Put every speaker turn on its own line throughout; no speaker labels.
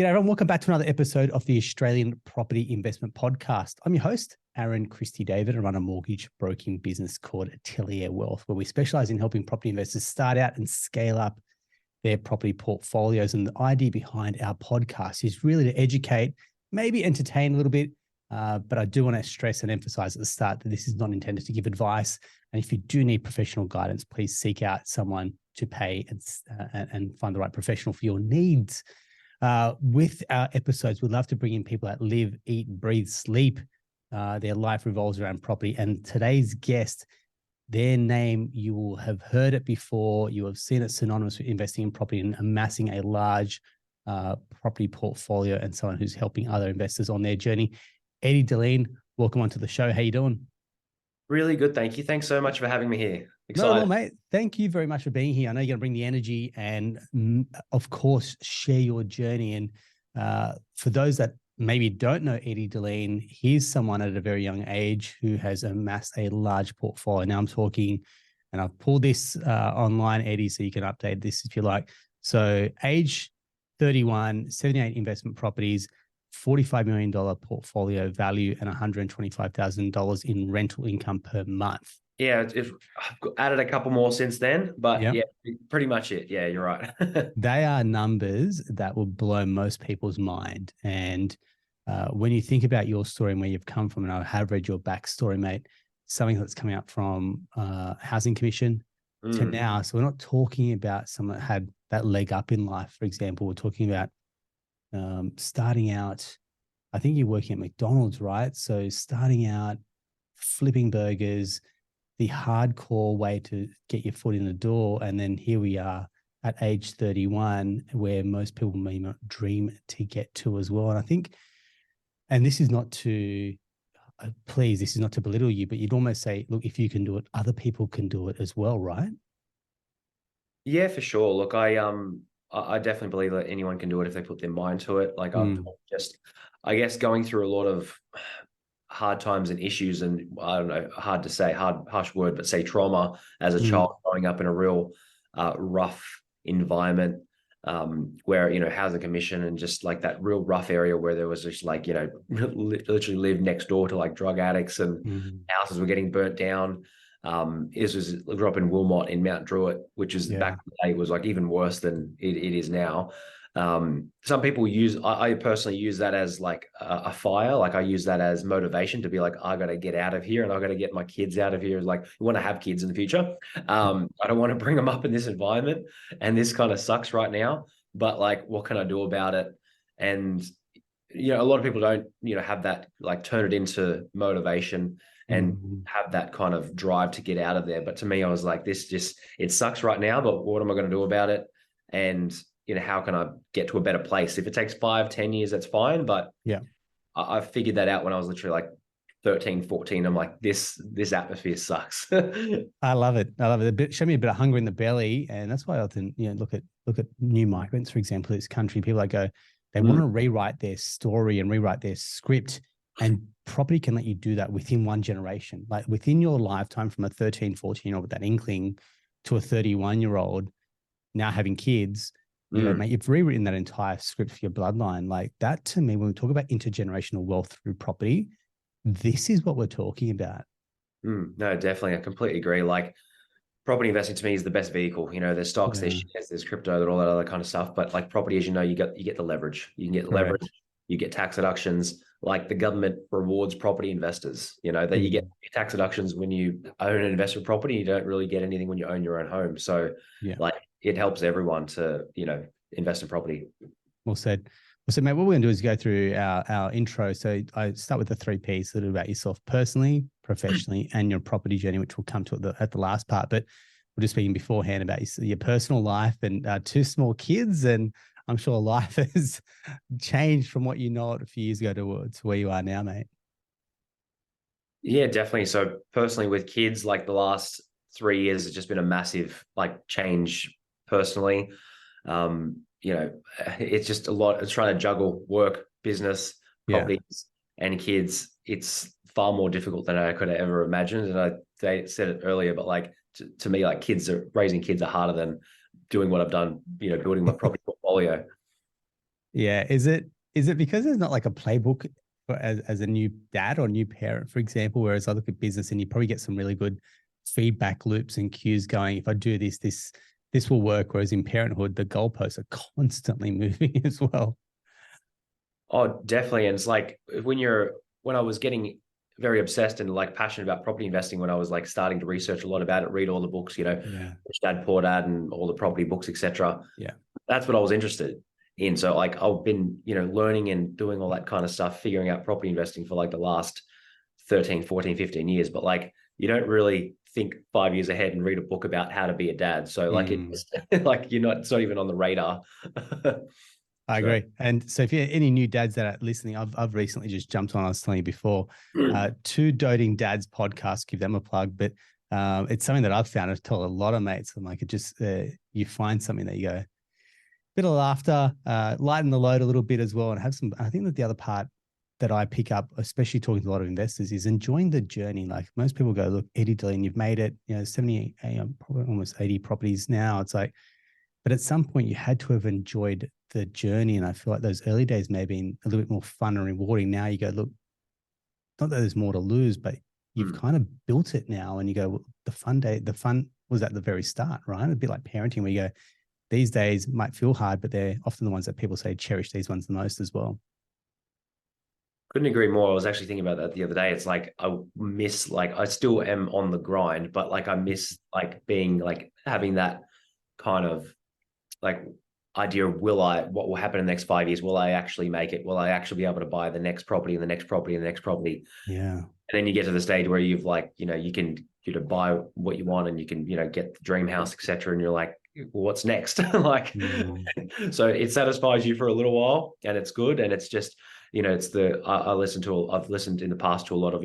G'day everyone, welcome back to another episode of the Australian Property Investment Podcast. I'm your host, Aaron Christie David. I run a mortgage broking business called Atelier Wealth, where we specialize in helping property investors start out and scale up their property portfolios. And the idea behind our podcast is really to educate, maybe entertain a little bit, but I do want to stress and emphasize at the start that this is not intended to give advice. And if you do need professional guidance, please seek out someone to pay and find the right professional for your needs. With our episodes, we'd love to bring in people that live, eat, breathe, sleep. Their life revolves around property. And today's guest, their name, you will have heard it before. You have seen it synonymous with investing in property and amassing a large property portfolio, and someone who's helping other investors on their journey. Dilleen, welcome onto the show. How you doing?
Really good, thank you. Thanks so much for having me here.
Excited. No, mate. Thank you very much for being here. I know you're going to bring the energy and, of course, share your journey. And for those that maybe don't know Dilleen, he's someone at a very young age who has amassed a large portfolio. Now I'm talking, and I've pulled this online, Eddie, so you can update this if you like. So age 31, 78 investment properties, $45 million portfolio value, and $125,000 in rental income per month.
Yeah, I've added a couple more since then, but yeah, pretty much it. Yeah, you're right.
They are numbers that will blow most people's mind. And when you think about your story and where you've come from, and I have read your backstory, mate, something that's coming up from Housing Commission to now. So we're not talking about someone that had that leg up in life, for example. We're talking about starting out, I think you're working at McDonald's, right? So starting out, flipping burgers, the hardcore way to get your foot in the door. And then here we are at age 31, where most people may not dream to get to as well. And I think, and this is not to, please, this is not to belittle you, but you'd almost say, look, if you can do it, other people can do it as well, right?
Yeah, for sure. Look, I definitely believe that anyone can do it if they put their mind to it. Like I'm just, I guess, going through a lot of hard times and issues, and I don't know, hard to say, harsh word, but say trauma as a child growing up in a real rough environment where, Housing Commission and just like that real rough area where there was just like, literally lived next door to like drug addicts and houses were getting burnt down. I grew up in Wilmot in Mount Druitt, which is back in the day was like even worse than it is now. Some people I personally use that as like a fire. Like I use that as motivation to be like, I got to get out of here and I got to get my kids out of here. Like we want to have kids in the future. I don't want to bring them up in this environment, and this kind of sucks right now, but like, what can I do about it? And, a lot of people don't, have that, like turn it into motivation and have that kind of drive to get out of there. But to me, I was like, it sucks right now, but what am I going to do about it? And, how can I get to a better place? If it takes 5-10 years, that's fine. But yeah, I figured that out when I was literally like 13, 14. I'm like, this atmosphere sucks.
I love it. Show me a bit of hunger in the belly. And that's why I often, look at new migrants, for example, this country, people that go, they want to rewrite their story and rewrite their script. And property can let you do that within one generation. Like within your lifetime, from a 13, 14-year-old with that inkling to a 31-year-old now having kids, mate, you've rewritten that entire script for your bloodline. Like that, to me, when we talk about intergenerational wealth through property, this is what we're talking about.
No, definitely. I completely agree. Like property investing to me is the best vehicle. There's stocks, there's shares, there's crypto, all that other kind of stuff. But like property, as you get the leverage. You can get leverage, you get tax deductions. Like the government rewards property investors, that you get tax deductions when you own an investment property. You don't really get anything when you own your own home. So like it helps everyone to, invest in property.
Well said. So, mate, what we're going to do is go through our intro. So I start with the 3 Ps, a little about yourself personally, professionally, and your property journey, which we'll come to at the last part. But we're just speaking beforehand about your personal life and 2 small kids. And I'm sure life has changed from what you know it a few years ago to where you are now, mate.
Yeah, definitely. So personally with kids, like the last 3 years, it's just been a massive like change personally. It's just a lot. It's trying to juggle work, business, properties, and kids. It's far more difficult than I could have ever imagined. And I said it earlier, but like to me, like raising kids are harder than doing what I've done, building my property portfolio.
Yeah. Is it because there's not like a playbook for, as a new dad or new parent, for example, whereas I look at business and you probably get some really good feedback loops and cues going. If I do this will work. Whereas in parenthood, the goalposts are constantly moving as well.
Oh, definitely. And it's like when I was getting very obsessed and like passionate about property investing, when I was like starting to research a lot about it, read all the books,
Yeah.
Rich Dad Poor Dad and all the property books, etc.
Yeah.
That's what I was interested in. So like I've been, learning and doing all that kind of stuff, figuring out property investing for like the last 13, 14, 15 years. But like you don't really think 5 years ahead and read a book about how to be a dad. So like it's like it's not even on the radar.
I
So,
agree. And so if you're any new dads that are listening, I've recently just jumped on, I was telling you before, Two Doting Dads podcast, give them a plug. But it's something that I've found. I've told a lot of mates. I'm like, it just, you find something that you go, bit of laughter, lighten the load a little bit as well. And have some, I think that the other part that I pick up, especially talking to a lot of investors, is enjoying the journey. Like most people go, look, Eddie Dilleen, you've made it, 70, probably almost 80 properties now. It's like, but at some point you had to have enjoyed the journey. And I feel like those early days may have been a little bit more fun and rewarding. Now you go, look, not that there's more to lose, but you've kind of built it now. And you go, well, the fun was at the very start, right? A bit like parenting where you go, these days might feel hard, but they're often the ones that people say cherish these ones the most as well.
couldn't agree more. I was actually thinking about that the other day. It's like I miss, like I still am on the grind, but like I miss like being like having that kind of like idea of what will happen in the next 5 years? Will I actually make it? Will I actually be able to buy the next property and the next property and the next property?
Yeah.
And then you get to the stage where you've like, you can buy what you want and you can, get the dream house, etc. And you're like, well, what's next? Like, so it satisfies you for a little while and it's good. And it's just, it's I've listened in the past to a lot of,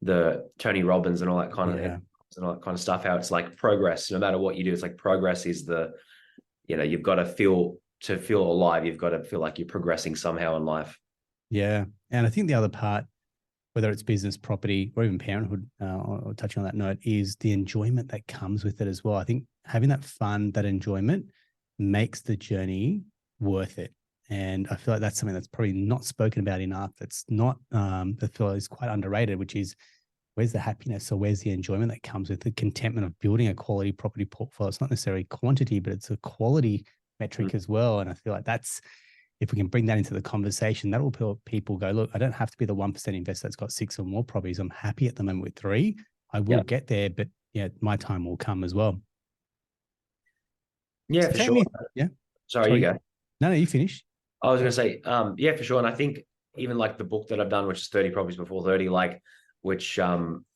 the Tony Robbins and all that kind of, and all that kind of stuff, how it's like progress, no matter what you do, it's like progress is you've got to feel alive. You've got to feel like you're progressing somehow in life.
Yeah. And I think the other part, whether it's business, property, or even parenthood, or touching on that note, is the enjoyment that comes with it as well. I think having that fun, that enjoyment makes the journey worth it. And I feel like that's something that's probably not spoken about enough. It's not, I feel is quite underrated, which is where's the happiness or where's the enjoyment that comes with the contentment of building a quality property portfolio? It's not necessarily quantity, but it's a quality metric as well. And I feel like that's, if we can bring that into the conversation, that will help people go, look, I don't have to be the 1% investor that's got 6 or more properties. I'm happy at the moment with 3. I will get there, but my time will come as well.
Yeah, for sure. Sorry, you go.
No, you finish.
I was going to say, yeah, for sure. And I think even like the book that I've done, which is 30 Properties Before 30, like, which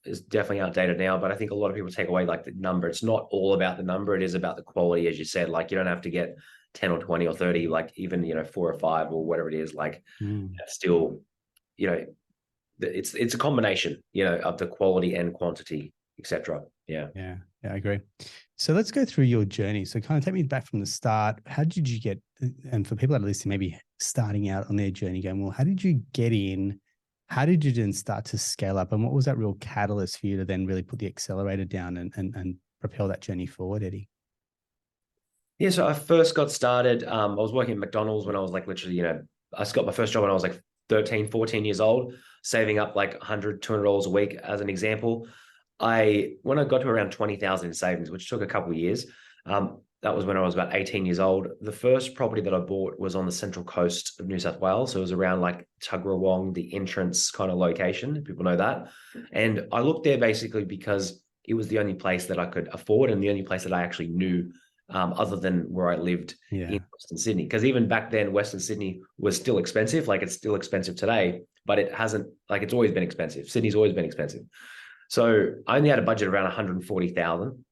is definitely outdated now, but I think a lot of people take away like the number. It's not all about the number. It is about the quality, as you said. Like you don't have to get 10 or 20 or 30, like even, 4 or 5 or whatever it is, like still, it's a combination, of the quality and quantity, etc. Yeah,
I agree. So let's go through your journey. So kind of take me back from the start. How did you get, and for people that are listening, maybe starting out on their journey going, well, how did you get in? How did you then start to scale up? And what was that real catalyst for you to then really put the accelerator down and propel that journey forward, Eddie?
Yeah, so I first got started, I was working at McDonald's when I was like literally, I got my first job when I was like 13, 14 years old, saving up like $100, $200 a week as an example. When I got to around 20,000 in savings, which took a couple of years, that was when I was about 18 years old. The first property that I bought was on the central coast of New South Wales. So it was around like Tuggeranong, the entrance kind of location. People know that. And I looked there basically because it was the only place that I could afford and the only place that I actually knew, other than where I lived in Western Sydney. Because even back then, Western Sydney was still expensive. Like it's still expensive today, but it hasn't, like it's always been expensive. Sydney's always been expensive. So I only had a budget of around 140,000.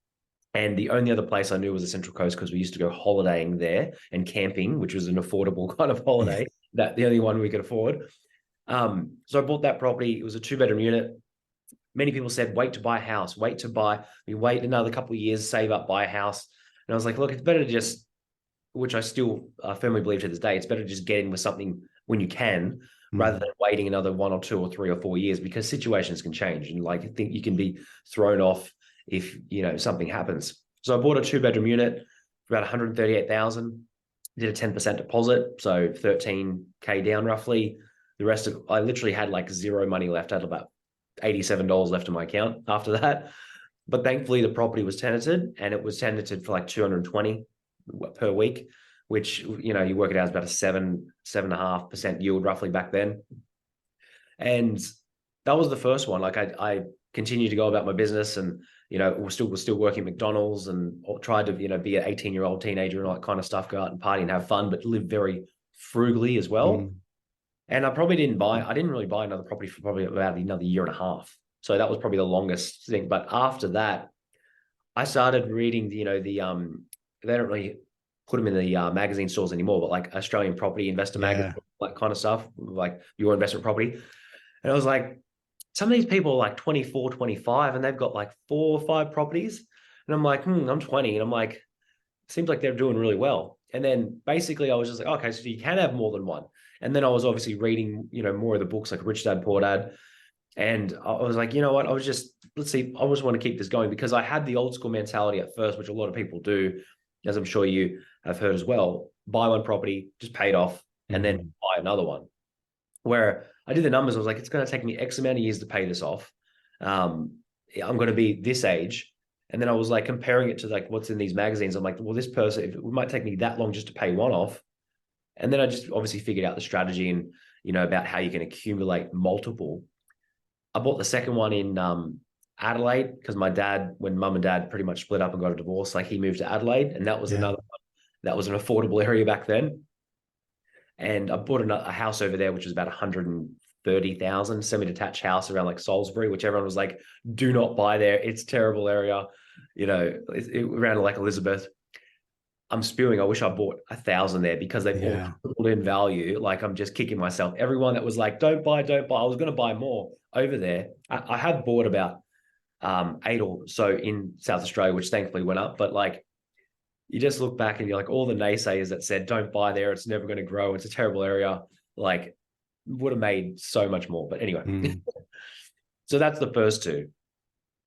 And the only other place I knew was the Central Coast because we used to go holidaying there and camping, which was an affordable kind of holiday, that the only one we could afford. So I bought that property. It was a 2-bedroom unit. Many people said, wait to buy a house, wait another couple of years, save up, buy a house. And I was like, look, it's better to just, which I still firmly believe to this day, it's better to just get in with something when you can, rather than waiting another 1 or 2 or 3 or 4 years, because situations can change. And like, I think you can be thrown off if, something happens. So I bought a 2-bedroom unit for about 138,000. did a 10% deposit, so 13K down roughly. The rest of, I literally had like zero money left. I had about $87 left in my account after that. But thankfully the property was tenanted, and it was tenanted for like 220 per week, which, you know, you work it out as about a 7.5% yield roughly back then. And that was the first one. Like I continued to go about my business, and, you know, was still working at McDonald's, and tried to, you know, be an 18-year-old teenager and all that kind of stuff, go out and party and have fun, but live very frugally as well. And I didn't really buy another property for probably about another year and a half. So that was probably the longest thing. But after that, I started reading, you know, they don't really put them in the magazine stores anymore, but like Australian Property Investor Magazine, like kind of stuff, like your investment property. And I was like, some of these people are like 24, 25, and they've got like 4 or 5 properties. And I'm like, I'm 20. And I'm like, seems like they're doing really well. And then basically I was just like, okay, so you can have more than one. And then I was obviously reading, you know, more of the books like Rich Dad, Poor Dad. And I was like, you know what, let's see, I just want to keep this going, because I had the old school mentality at first, which a lot of people do, as I'm sure you have heard as well. Buy one property, just pay it off, and then buy another one. Where I did the numbers, I was like, it's going to take me X amount of years to pay this off. I'm going to be this age. And then I was like comparing it to like what's in these magazines. I'm like, well, this person, it might take me that long just to pay one off. And then I just obviously figured out the strategy and, you know, about how you can accumulate multiple. I bought the second one in Adelaide, because my dad, when mum and dad pretty much split up and got a divorce, like he moved to Adelaide, and that was another one that was an affordable area back then. And I bought a house over there, which was about 130,000, semi-detached house around like Salisbury, which everyone was like, do not buy there. It's a terrible area. You know, around like Elizabeth. I'm spewing. I wish I bought 1,000 there, because they've all tripled in value. Like, I'm just kicking myself. Everyone that was like, don't buy. I was going to buy more over there. I have bought about 8 or so in South Australia, which thankfully went up. But like, you just look back and you're like, all the naysayers that said, don't buy there, it's never going to grow, it's a terrible area, like, would have made so much more. But anyway, so that's the first 2.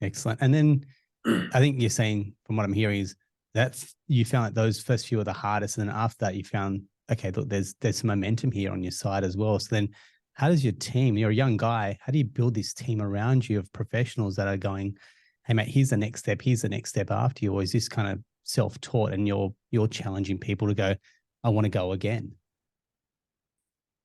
Excellent. And then I think you're saying, from what I'm hearing, is that you found that those first few are the hardest, and then after that you found, okay, look, there's some momentum here on your side as well. So then how does your team, you're a young guy, how do you build this team around you of professionals that are going, hey mate, here's the next step after you? Or is this kind of self-taught, and you're challenging people to go, I want to go again?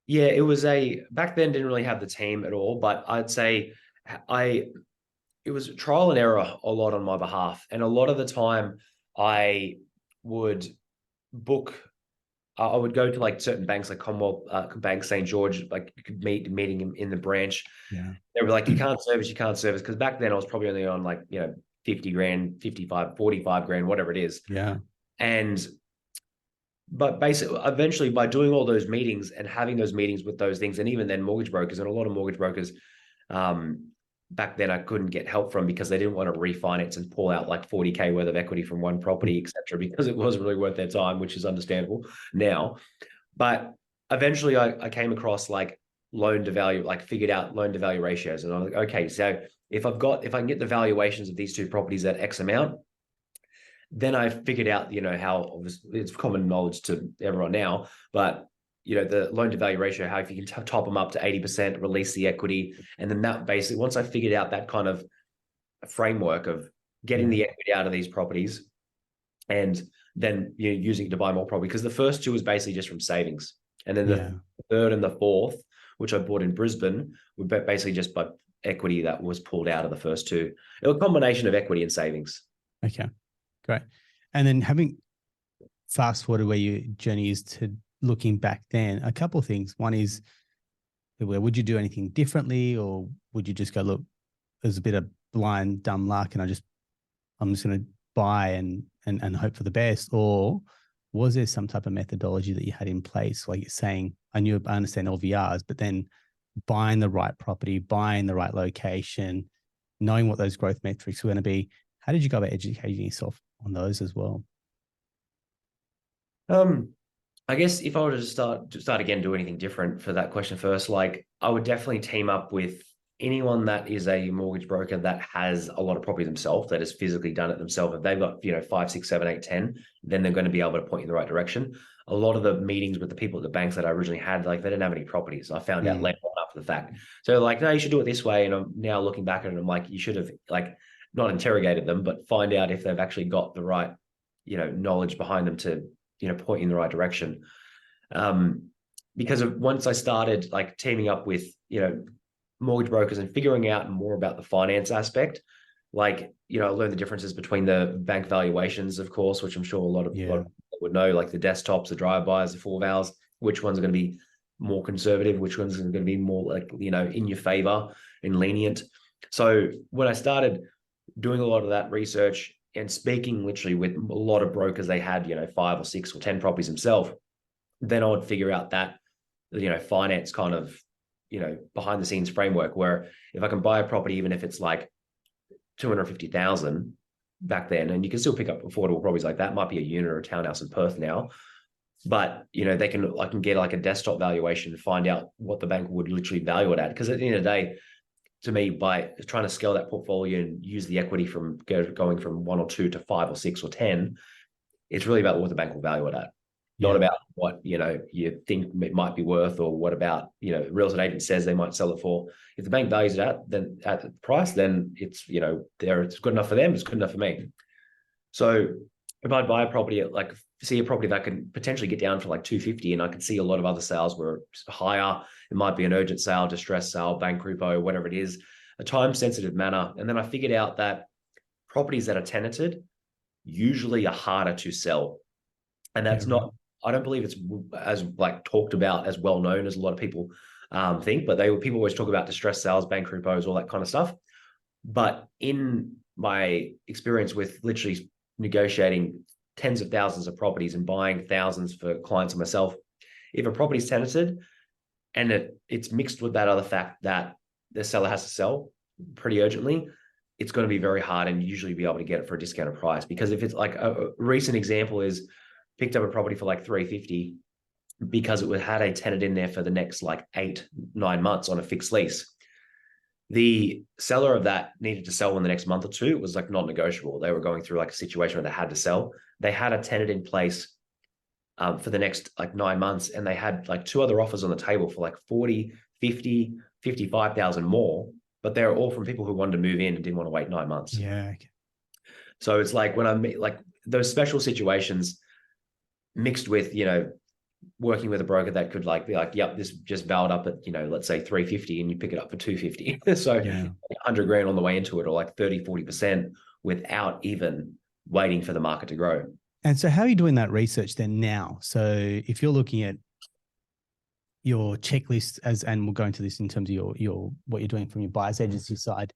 Yeah, it was back then didn't really have the team at all, but I'd say it was trial and error a lot on my behalf. And a lot of the time I would I would go to like certain banks, like Commonwealth Bank, St. George, like you could meeting in the branch.
Yeah.
They were like, you can't service. Because back then I was probably only on like, you know, 50 grand, 55, 45 grand, whatever it is.
Yeah.
But basically, eventually, by doing all those meetings and having those meetings with those things, and even then mortgage brokers, and a lot of mortgage brokers, back then I couldn't get help from, because they didn't want to refinance and pull out like 40K worth of equity from one property, etc., because it wasn't really worth their time, which is understandable now. But eventually I came across like loan to value, like figured out loan to value ratios. And I'm like, okay, so if I can get the valuations of these 2 properties at X amount, then I figured out, you know, how it's common knowledge to everyone now, but, you know, the loan to value ratio, how if you can top them up to 80%, release the equity. And then that basically, once I figured out that kind of framework of getting the equity out of these properties, and then, you know, using it to buy more property, because the first 2 was basically just from savings. And then the third and the fourth, which I bought in Brisbane, were basically just by equity that was pulled out of the first 2. It was a combination of equity and savings.
Okay. Great. And then having fast forwarded where your journey is to looking back then, a couple of things. One is, where would you do anything differently, or would you just go, look, there's a bit of blind, dumb luck, and I'm just going to buy and hope for the best? Or was there some type of methodology that you had in place? Like you're saying, I understand LVRs, but then buying the right property, buying the right location, knowing what those growth metrics were going to be. How did you go about educating yourself on those as well?
I guess if I were to start again, do anything different for that question first, like I would definitely team up with anyone that is a mortgage broker that has a lot of property themselves, that has physically done it themselves. If they've got, you know, 5, 6, 7, 8, 10, then they're going to be able to point you in the right direction. a lot of the meetings with the people at the banks that I originally had, like they didn't have any properties. I found out later on after the fact. So like, no, you should do it this way. And I'm now looking back at it, I'm like, you should have like not interrogated them, but find out if they've actually got the right, knowledge behind them to, point you in the right direction. Because once I started like teaming up with, mortgage brokers and figuring out more about the finance aspect, like, I learned the differences between the bank valuations, of course, which I'm sure a lot of people would know, like the desktops, the drive-bys, the full vals, which one's going to be more conservative, which one's going to be more like, in your favor and lenient. So when I started doing a lot of that research and speaking literally with a lot of brokers, they had, 5 or 6 or 10 properties themselves, then I would figure out that, finance kind of, behind the scenes framework, where if I can buy a property, even if it's like 250,000 back then, and you can still pick up affordable properties like that, might be a unit or a townhouse in Perth now, but I can get like a desktop valuation and find out what the bank would literally value it at. Because at the end of the day, to me, by trying to scale that portfolio and use the equity from going from 1 or 2 to 5 or 6 or 10, it's really about what the bank will value it at. Not about what, you think it might be worth, or what about, real estate agent says they might sell it for. If the bank values it at the price, then it's, it's good enough for them. It's good enough for me. So if I buy a property at see a property that can potentially get down to like 250, and I can see a lot of other sales where it's higher, it might be an urgent sale, distress sale, bank repo, whatever it is, a time sensitive manner. And then I figured out that properties that are tenanted usually are harder to sell. And that's I don't believe it's as like talked about, as well known as a lot of people think, but people always talk about distress sales, bank repos, all that kind of stuff. But in my experience with literally negotiating tens of thousands of properties and buying thousands for clients and myself, if a property is tenanted and it's mixed with that other fact that the seller has to sell pretty urgently, it's going to be very hard and usually be able to get it for a discounted price. Because if it's like a recent example is, picked up a property for like 350 because it had a tenant in there for the next like 8-9 months on a fixed lease. The seller of that needed to sell in the next month or two. It was like not negotiable. They were going through like a situation where they had to sell. They had a tenant in place for the next like 9 months, and they had like 2 other offers on the table for like 40, 50, 55,000 more, but they're all from people who wanted to move in and didn't want to wait 9 months.
Yeah. Okay.
So it's like when I meet like those special situations mixed with, working with a broker that could like be like, yep, this just valued up at, let's say 350 and you pick it up for 250. So 100 grand on the way into it, or like 30-40% without even waiting for the market to grow.
And so how are you doing that research then now? So if you're looking at your checklist and we'll go into this in terms of your what you're doing from your buyer's agency side,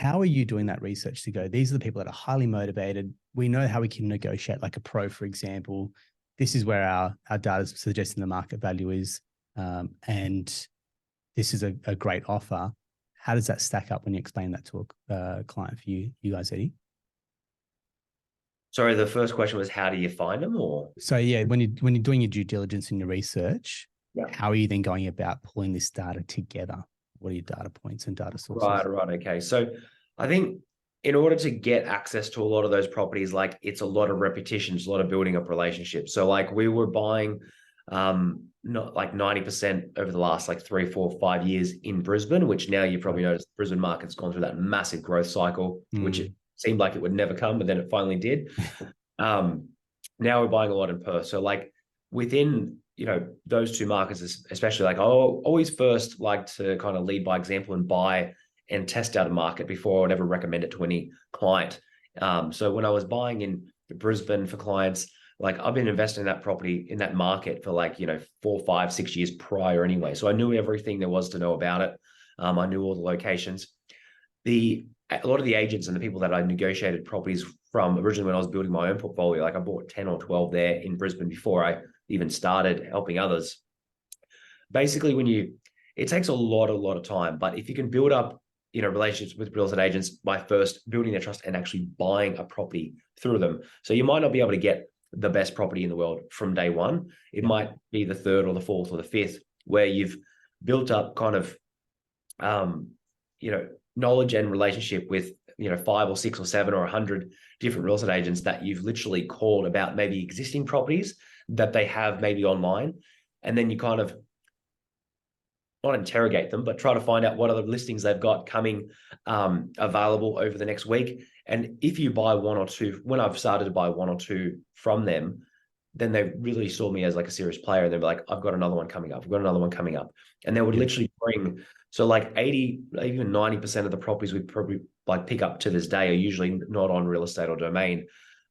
how are you doing that research to go, these are the people that are highly motivated. We know how we can negotiate, like a pro, for example. This is where our data is suggesting the market value is, and this is a great offer. How does that stack up when you explain that to a client for you guys, Eddie?
Sorry, the first question was, how do you find them? Or
so when you're doing your due diligence and your research, how are you then going about pulling this data together? What are your data points and data sources?
Right. Okay. So I think in order to get access to a lot of those properties, like it's a lot of repetitions, a lot of building up relationships. So like we were buying not like 90% over the last like 3, 4, 5 years in Brisbane, which now you probably noticed the Brisbane market's gone through that massive growth cycle, which it seemed like it would never come, but then it finally did. Now we're buying a lot in Perth. So like within, those 2 markets, especially, like I always first like to kind of lead by example and buy and test out a market before I would ever recommend it to any client. So when I was buying in Brisbane for clients, like I've been investing in that property in that market for like, 4, 5, 6 years prior anyway. So I knew everything there was to know about it. I knew all the locations. A lot of the agents and the people that I negotiated properties from originally when I was building my own portfolio, like I bought 10 or 12 there in Brisbane before I even started helping others. Basically, it takes a lot of time, but if you can build up, relationships with real estate agents by first building their trust and actually buying a property through them. So you might not be able to get the best property in the world from day one. It might be the 3rd or the 4th or the 5th, where you've built up kind of, knowledge and relationship with, 5 or 6 or 7 or 100 different real estate agents that you've literally called about maybe existing properties that they have maybe online. And then you kind of not interrogate them, but try to find out what other listings they've got coming available over the next week. And if you buy one or two, when I've started to buy one or two from them, then they really saw me as like a serious player. And they're like, I've got another one coming up. I've got another one coming up. And they would literally bring, so like 80, even 90% of the properties we probably like pick up to this day are usually not on real estate or domain.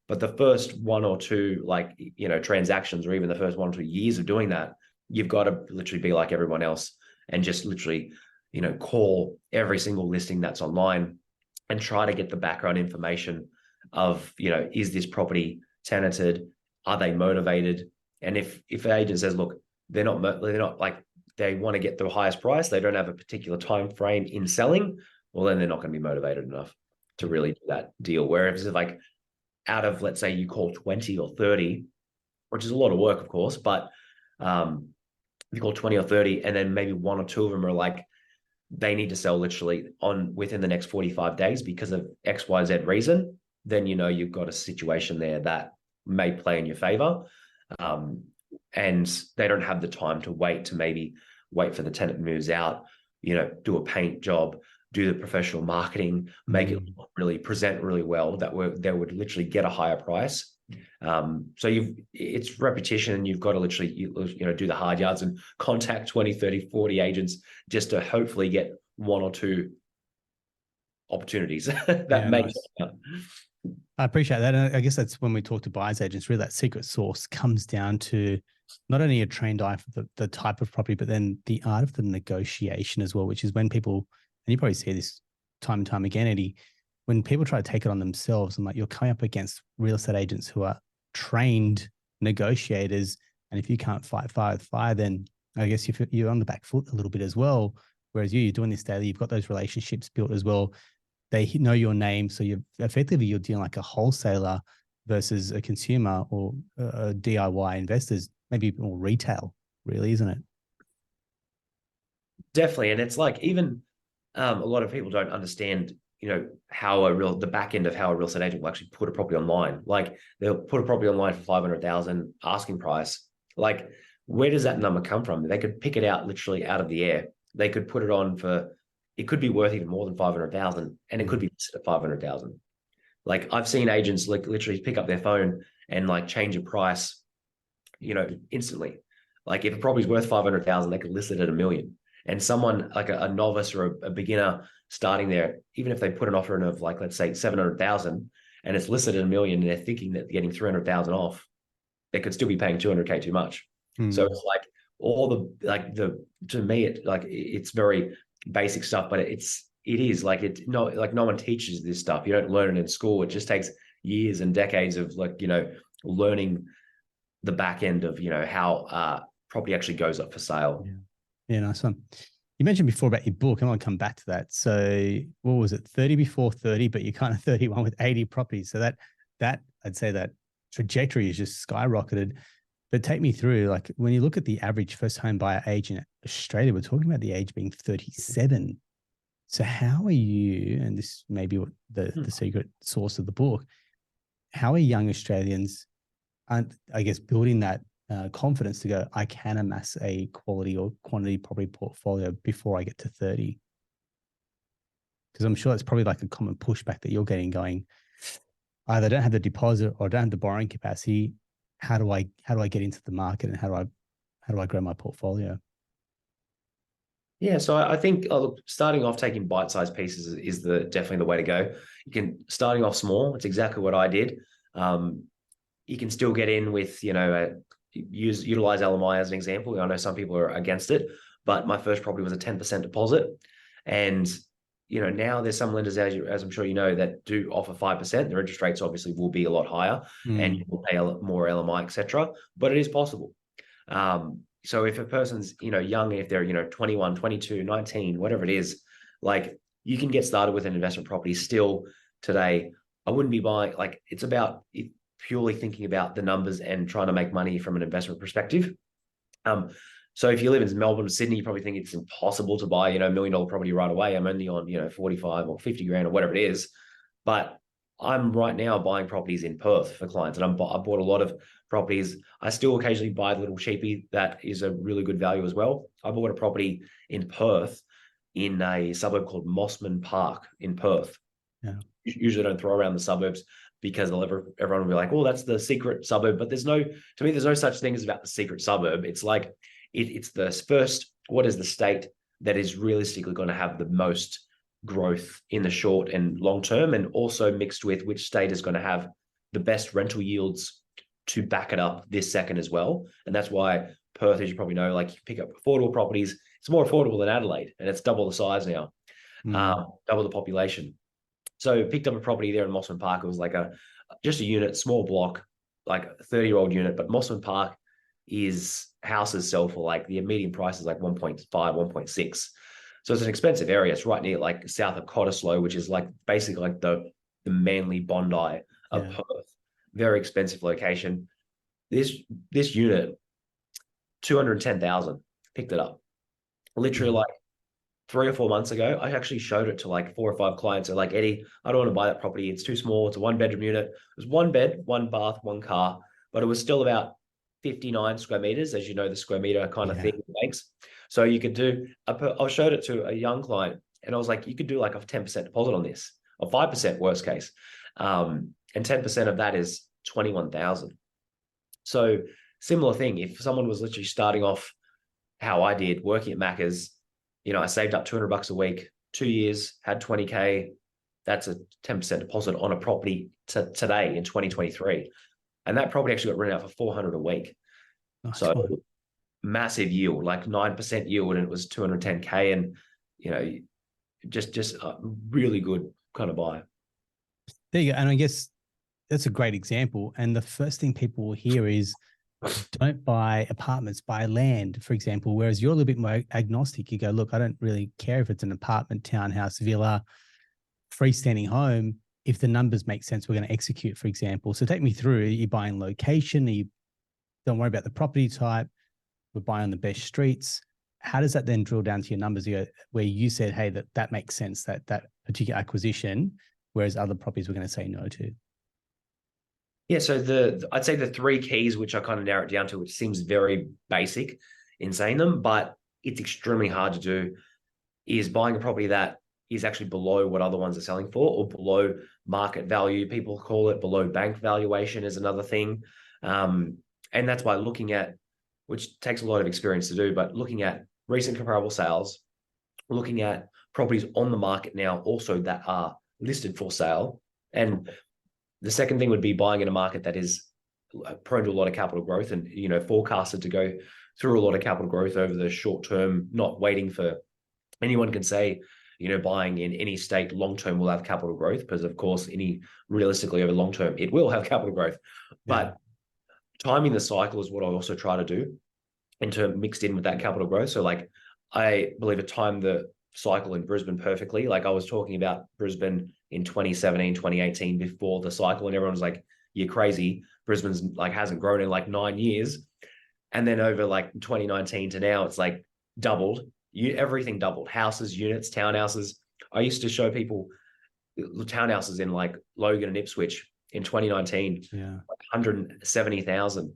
But the first one or two, like, you know, transactions, or even the first 1 or 2 years of doing that, you've got to literally be like everyone else and just literally, you know, call every single listing that's online and try to get the background information of, you know, is this property tenanted? Are they motivated? And if an agent says, look, they're not like, they want to get the highest price, they don't have a particular time frame in selling, well, then they're not going to be motivated enough to really do that deal. Whereas if like out of, let's say you call 20 or 30, which is a lot of work, of course, but you call 20 or 30, and then maybe 1 or 2 of them are like, they need to sell literally within the next 45 days because of XYZ reason, then you know you've got a situation there that may play in your favor. And they don't have the time to wait for the tenant moves out, you know, do a paint job, do the professional marketing, make it really present really well, they would literally get a higher price. So it's repetition, and you've got to literally, you know, do the hard yards and contact 20, 30, 40 agents just to hopefully get 1 or 2 opportunities that make nice.
I appreciate that. And I guess that's when we talk to buyers agents, really that secret sauce comes down to not only a trained eye for the type of property, but then the art of the negotiation as well, which is when people, and you probably see this time and time again, Eddie, when people try to take it on themselves, and like you're coming up against real estate agents who are trained negotiators. And if you can't fight fire with fire, then I guess you're on the back foot a little bit as well. Whereas you're doing this daily, you've got those relationships built as well. They know your name. So you're dealing like a wholesaler versus a consumer or a DIY investors, maybe more retail, really, isn't it?
Definitely. And it's like, even a lot of people don't understand, you know, the back end of how a real estate agent will actually put a property online. Like they'll put a property online for 500,000 asking price. Like, where does that number come from? They could pick it out literally out of the air. They could put it on for, it could be worth even more than 500,000, and it could be listed at 500,000. Like I've seen agents like literally pick up their phone and like change a price, you know, instantly. Like if a property's worth 500,000, they could list it at $1 million. And someone like a novice or a beginner starting there, even if they put an offer in of like, let's say 700,000 and it's listed at $1 million, and they're thinking that they're getting 300,000 off, they could still be paying 200K too much. So it's like to me, it's very basic stuff, but it is like, no one teaches this stuff. You don't learn it in school. It just takes years and decades of like, you know, learning the back end of, you know, how property actually goes up for sale.
Yeah, nice one. You mentioned before about your book. I want to come back to that. So what was it? 30 before 30, but you're kind of 31 with 80 properties. So that I'd say that trajectory is just skyrocketed. But take me through, like when you look at the average first home buyer age in Australia, we're talking about the age being 37. So how are you, and this may be what the secret source of the book, how are young Australians, I guess, building that confidence to go, I can amass a quality or quantity property portfolio before I get to 30? Because I'm sure that's probably like a common pushback that you're getting, going, either I don't have the deposit or I don't have the borrowing capacity. How do I get into the market, and how do I grow my portfolio?
Yeah, so I think starting off taking bite-sized pieces is definitely the way to go. Starting off small. It's exactly what I did. You can still get in with, you know, utilize LMI as an example. I know some people are against it, but my first property was a 10% deposit, and you know, now there's some lenders, as I'm sure you know, that do offer 5%. The interest rates obviously will be a lot higher, and you will pay more LMI, etc. But it is possible. So if a person's, you know, young, if they're, you know, 21, 22, 19, whatever it is, like you can get started with an investment property still today. I wouldn't be buying, like, it's about purely thinking about the numbers and trying to make money from an investment perspective. So if you live in Melbourne or Sydney, you probably think it's impossible to buy, you know, $1 million property right away. I'm only on, you know, 45 or 50 grand or whatever it is. But I'm right now buying properties in Perth for clients. And I bought a lot of properties. I still occasionally buy the little cheapie that is a really good value as well. I bought a property in Perth in a suburb called Mossman Park in Perth.
Yeah.
Usually don't throw around the suburbs because everyone will be like, "Oh, that's the secret suburb." But there's no such thing as about the secret suburb. It's like it's the first. What is the state that is realistically going to have the most growth in the short and long term, and also mixed with which state is going to have the best rental yields to back it up this second as well. And that's why Perth, as you probably know, like you pick up affordable properties. It's more affordable than Adelaide, and it's double the size now, double the population. So picked up a property there in Mossman Park. It was like just a unit, small block, like a 30-year-old unit. But Mossman Park houses sell for like the median price is like 1.5, 1.6. So it's an expensive area. It's right near like south of Cottesloe, which is like basically like the Manly Bondi of Perth. Very expensive location. This unit, 210,000, picked it up. Literally like 3 or 4 months ago, I actually showed it to like 4 or 5 clients. They're like, "Eddie, I don't want to buy that property. It's too small. It's a 1-bedroom unit." It was 1 bed, 1 bath, 1 car, but it was still about 59 square meters, as you know, the square meter kind of thing makes. So you could do, I showed it to a young client and I was like, you could do like a 10% deposit on this, or 5% worst case. And 10% of that is 21,000. So similar thing, if someone was literally starting off how I did, working at Macca's, I saved up $200 a week, 2 years, had 20K. That's a 10% deposit on a property today in 2023. And that property actually got rented out for 400 a week. Nice. So massive yield, like 9% yield, and it was 210K, and just a really good kind of buy.
There you go. And I guess that's a great example. And the first thing people will hear is, don't buy apartments, buy land, for example. Whereas you're a little bit more agnostic. You go, look, I don't really care if it's an apartment, townhouse, villa, freestanding home. If the numbers make sense, we're going to execute, for example. So take me through. Are you buying location? You don't worry about the property type. We're buying on the best streets. How does that then drill down to your numbers where you said, hey, that makes sense, that particular acquisition, whereas other properties we're going to say no to?
Yeah, so I'd say the 3 keys, which I kind of narrow it down to, which seems very basic in saying them, but it's extremely hard to do, is buying a property that is actually below what other ones are selling for, or below market value. People call it below bank valuation is another thing. And that's by looking at, which takes a lot of experience to do, but looking at recent comparable sales, looking at properties on the market now also that are listed for sale. And the second thing would be buying in a market that is prone to a lot of capital growth and, forecasted to go through a lot of capital growth over the short term, not waiting for anyone can say, buying in any state long-term will have capital growth, because of course, realistically over long-term, it will have capital growth. Yeah. But timing the cycle is what I also try to do mixed in with that capital growth. So like, I believe I timed the cycle in Brisbane perfectly. Like I was talking about Brisbane in 2017, 2018 before the cycle, and everyone was like, "You're crazy. Brisbane's like hasn't grown in like 9 years." And then over like 2019 to now, it's like doubled. Everything doubled. Houses, units, townhouses. I used to show people townhouses in like Logan and Ipswich in 2019, 170,000.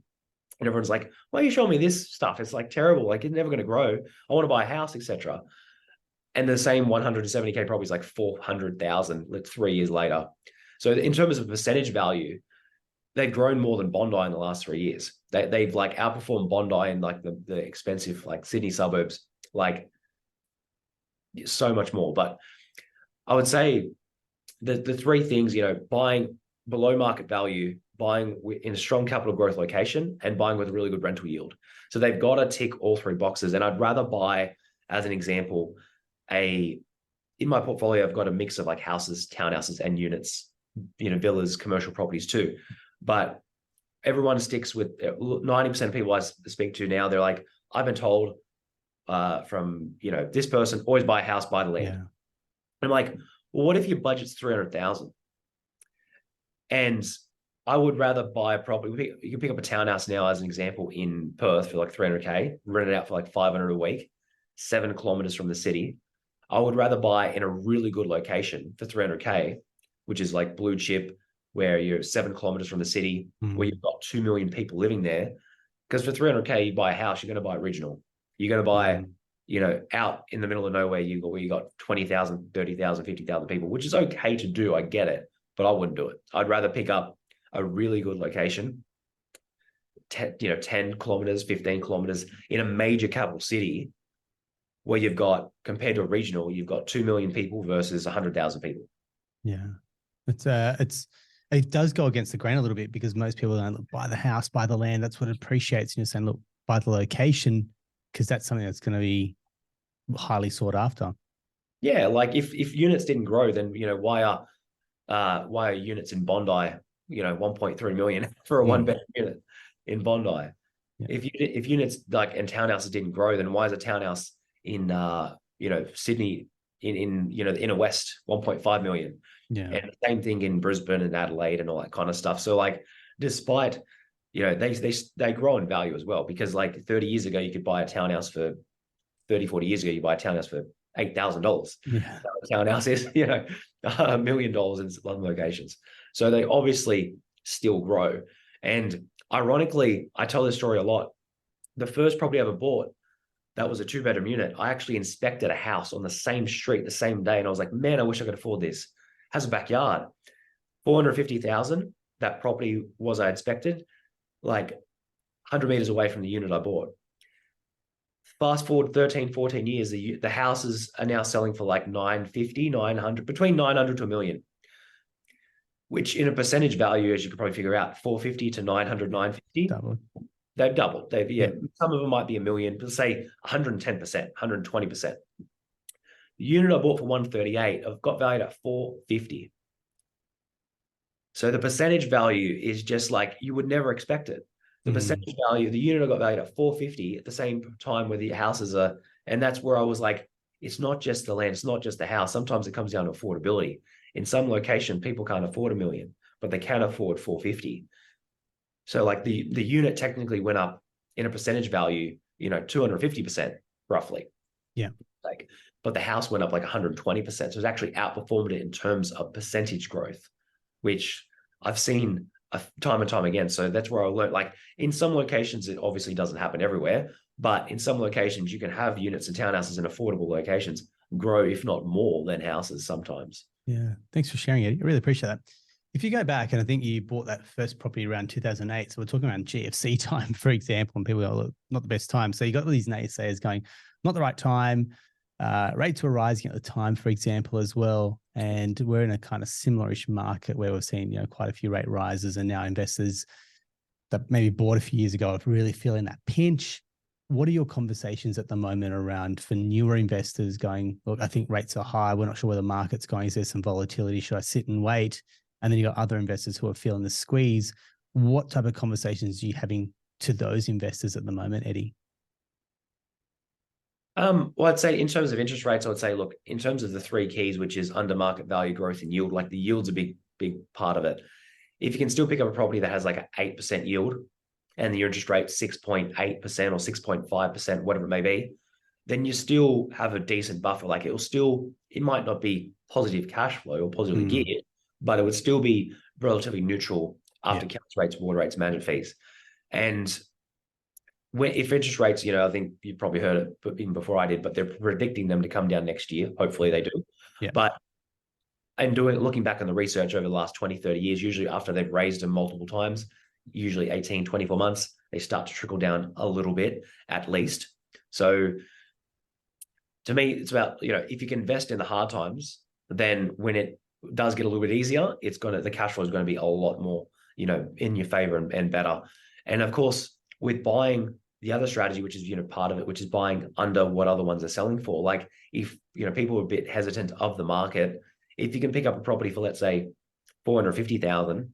And everyone's like, "Why are you showing me this stuff? It's like terrible. Like it's never going to grow. I want to buy a house, etc." And the same 170K property is like 400,000 like 3 years later. So in terms of percentage value, they've grown more than Bondi in the last 3 years. They've like outperformed Bondi in like the expensive like Sydney suburbs, like so much more. But I would say the 3 things, buying below market value, buying in a strong capital growth location, and buying with a really good rental yield. So they've got to tick all 3 boxes. And I'd rather buy, as an example, in my portfolio, I've got a mix of like houses, townhouses, and units, villas, commercial properties too. But everyone sticks with 90% of people I speak to now. They're like, I've been told from, this person, always buy a house, buy the land. Yeah. And I'm like, well, what if your budget's 300,000? And I would rather buy a property. You can pick up a townhouse now, as an example, in Perth for like 300K, rent it out for like 500 a week, 7 kilometers from the city. I would rather buy in a really good location for 300K, which is like blue chip, where you're 7 kilometers from the city, where you've got 2 million people living there. Because for 300K, you buy a house, you're going to buy regional. You're going to buy, out in the middle of nowhere, where you got 20,000, 30,000, 50,000 people, which is okay to do. I get it, but I wouldn't do it. I'd rather pick up a really good location, 10 kilometers, 15 kilometers in a major capital city, where you've got, compared to a regional, you've got 2 million people versus 100,000 people.
Yeah. It does go against the grain a little bit, because most people don't look, buy the house, buy the land. That's what it appreciates. And you're saying, look, buy the location, because that's something that's going to be highly sought after.
Yeah. Like if units didn't grow, then, why are units in Bondi, 1.3 million for a one bedroom unit in Bondi? Yeah. If units like and townhouses didn't grow, then why is a townhouse in Sydney in the inner west 1.5 million?
Yeah.
And the same thing in Brisbane and Adelaide and all that kind of stuff. So like, despite, they grow in value as well, because like 30 years ago, you could buy a townhouse for 40 years ago, you buy a townhouse for $8,000.
Yeah.
A townhouse is, $1 million in some locations. So they obviously still grow. And ironically, I tell this story a lot. The first property I ever bought, that was a 2-bedroom unit. I actually inspected a house on the same street the same day. And I was like, man, I wish I could afford this. Has a backyard, 450,000. That property was, I inspected, like 100 meters away from the unit I bought. Fast forward 13, 14 years, the houses are now selling for like 950, 900, between 900 to $1 million, which in a percentage value, as you could probably figure out, 450 to 900, 950.
Doubled.
They've doubled. Some of them might be $1 million, but say 110%, 120%. The unit I bought for 138, I've got valued at 450. So the percentage value is just like, you would never expect it. The percentage value, the unit I got valued at 450 at the same time where the houses are, and that's where I was like, it's not just the land, it's not just the house. Sometimes it comes down to affordability. In some location, people can't afford $1 million, but they can afford 450. So like the unit technically went up in a percentage value, 250% roughly.
Yeah.
But the house went up like 120%. So it's actually outperformed it in terms of percentage growth, which I've seen time and time again. So that's where I learned, like in some locations, it obviously doesn't happen everywhere, but in some locations you can have units and townhouses in affordable locations grow, if not more than houses sometimes.
Yeah. Thanks for sharing it. I really appreciate that. If you go back, and I think you bought that first property around 2008. So we're talking around GFC time, for example, and people go, look, not the best time. So you got all these naysayers going, not the right time. Rates were rising at the time, for example, as well. And we're in a kind of similar-ish market where we're seeing, quite a few rate rises, and now investors that maybe bought a few years ago are really feeling that pinch. What are your conversations at the moment around for newer investors going, look, I think rates are high. We're not sure where the market's going. Is there some volatility? Should I sit and wait? And then you got other investors who are feeling the squeeze. What type of conversations are you having to those investors at the moment, Eddie?
Well, I'd say in terms of interest rates, I would say, look, in terms of the 3 keys, which is under market value, growth, and yield, like the yield's a big part of it. If you can still pick up a property that has like an 8% yield and the interest rate 6.8% or 6.5%, whatever it may be, then you still have a decent buffer. Like it might not be positive cash flow or positively geared, but it would still be relatively neutral after cash rates, water rates, management fees. And if interest rates, I think you probably heard it even before I did, but they're predicting them to come down next year. Hopefully they do.
Yeah.
But looking back on the research over the last 20, 30 years, usually after they've raised them multiple times, usually 18, 24 months, they start to trickle down a little bit at least. So to me, it's about, if you can invest in the hard times, then when it does get a little bit easier, the cash flow is going to be a lot more, in your favor and better. And of course, with buying, the other strategy, which is, part of it, which is buying under what other ones are selling for. Like if, people are a bit hesitant of the market, if you can pick up a property for, let's say, 450,000,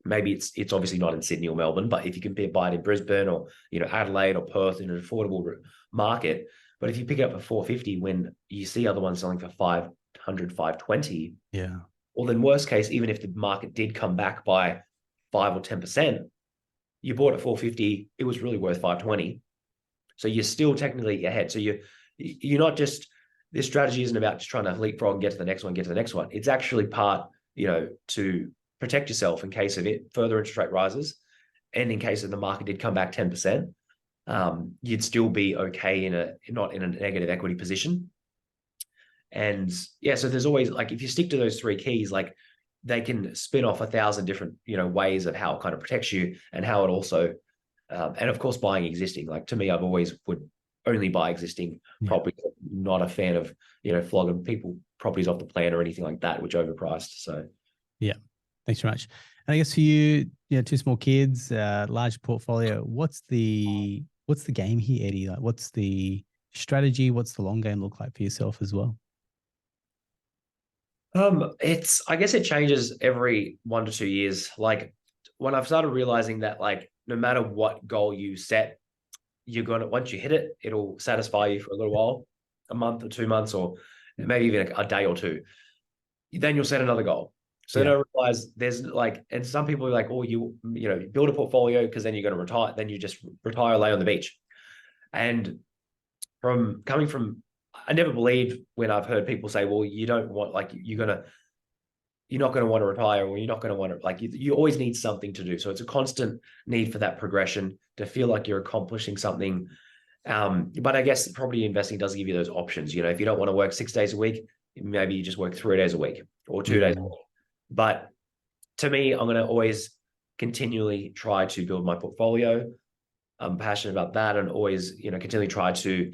maybe it's obviously not in Sydney or Melbourne, but if you can buy it in Brisbane or, Adelaide or Perth in an affordable market, but if you pick it up for 450 when you see other ones selling for 500, 520, well, then worst case, even if the market did come back by 5 or 10%, you bought at 450, it was really worth 520. So you're still technically ahead. So you're not just, this strategy isn't about just trying to leapfrog and get to the next one. It's actually part, to protect yourself in case of it further interest rate rises, and in case of the market did come back 10%, you'd still be okay not in a negative equity position. And yeah, so there's always, like, if you stick to those three keys, like, they can spin off 1,000 different, ways of how it kind of protects you, and how it also, and of course, buying existing. Like, to me, I've always would only buy existing properties. Not a fan of, flogging people properties off the plan or anything like that, which are overpriced. So
yeah, thanks very much. And I guess for you, two small kids, large portfolio. What's the game here, Eddie? Like, what's the strategy? What's the long game look like for yourself as well?
I guess it changes every 1 to 2 years. Like, when I've started realizing that, like, no matter what goal you set, once you hit it, it'll satisfy you for a little while, a month or 2 months, or maybe even a day or two. Then you'll set another goal. So then I realize there's, like, and some people are like, oh, you build a portfolio because then you're going to retire. Then you just retire, lay on the beach. And coming from, I never believed when I've heard people say, well, you don't want, like, you're not going to want to retire, or you're not going to want to, like, you always need something to do. So it's a constant need for that progression, to feel like you're accomplishing something. But I guess property investing does give you those options. If you don't want to work 6 days a week, maybe you just work 3 days a week or 2 days a week. But to me, I'm going to always continually try to build my portfolio. I'm passionate about that, and always, continually try to,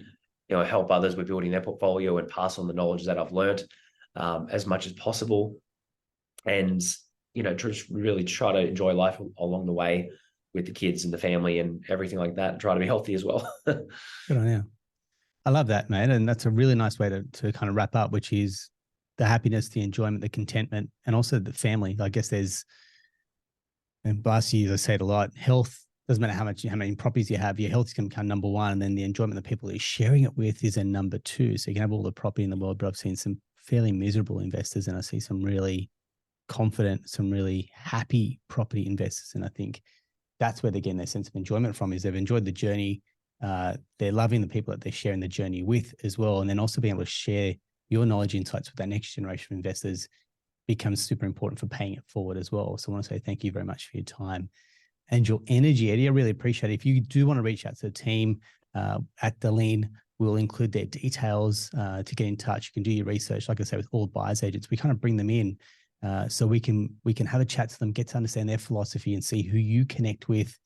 help others with building their portfolio and pass on the knowledge that I've learned, as much as possible. And, just really try to enjoy life along the way with the kids and the family and everything like that, and try to be healthy as well.
Good on you. I love that, man. And that's a really nice way to kind of wrap up, which is the happiness, the enjoyment, the contentment, and also the family. I guess and last year, I say it a lot, health doesn't matter how many properties you have, your health is going to become number one. And then the enjoyment of the people that you're sharing it with is then number two. So you can have all the property in the world, but I've seen some fairly miserable investors, and I see some really confident, some really happy property investors. And I think that's where they're getting their sense of enjoyment from, is they've enjoyed the journey. They're loving the people that they're sharing the journey with as well. And then also being able to share your knowledge, insights with that next generation of investors becomes super important for paying it forward as well. So I want to say thank you very much for your time and your energy, Eddie. I really appreciate it. If you do want to reach out to the team at Dilleen, we'll include their details to get in touch. You can do your research. Like I say, with all buyers agents, we kind of bring them in so we can have a chat to them, get to understand their philosophy, and see who you connect with.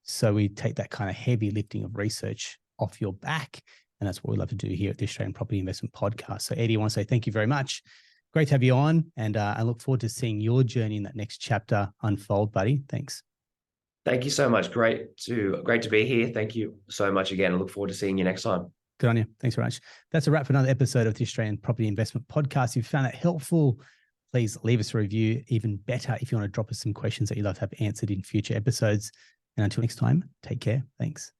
So we take that kind of heavy lifting of research off your back. And that's what we love to do here at the Australian Property Investment Podcast. So Eddie, I want to say thank you very much. Great to have you on. And I look forward to seeing your journey in that next chapter unfold, buddy. Thanks.
Thank you so much. Great to be here. Thank you so much again. I look forward to seeing you next time.
Good on you. Thanks very much. That's a wrap for another episode of the Australian Property Investment Podcast. If you found it helpful, please leave us a review. Even better, if you want to drop us some questions that you'd love to have answered in future episodes. And until next time, take care. Thanks.